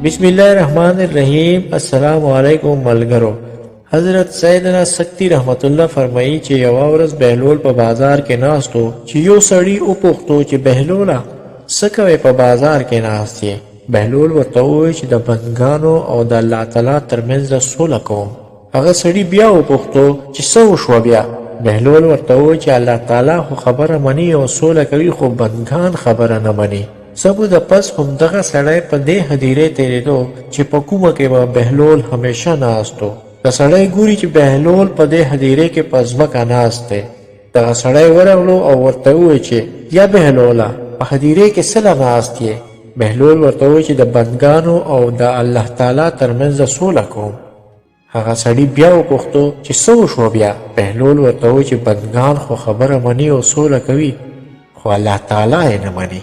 بسم الله الرحمن الرحیم. السلام علیکم ملګرو. حضرت سیدنا سکتی رحمت الله فرمایي چې یوه ورځ بهلول په بازار کې ناستو چې یو سړي وپوښتو چې بهلوله څه کوې په بازار کې ناست یې؟ بهلول ورته وویل چې د بندګانو او د الله تعالی ترمنځ سوله کوم. هغه سړي بیا وپوښتو چې څه وشوه بیا؟ بهلول ورته وویل چې الله تعالی خو خبره مني او سوله کوي خو بندګان خبره نه مني. سبو د پس همدغه سړی په دې هدیرې تېرېدو چې په کومه کې به بهلول همیشه ناستو. د سړی ګوري چې بهلول په دې هدیرې کې په ځمکه ناست دی. دغه سړی ورغلو او ورته وویل چې یا بهلوله په هدیرې کې څه له ناست یې؟ بهلول ورته وویل چې د بندګانو او د الله تعالی ترمنځ سوله کوم. هغه سړي بیا وپوښتو چې څه وشوه بیا؟ بهلول ورته وویل چې بندګان خو خبره مني او سوله کوي خو الله تعالی یې نه مني.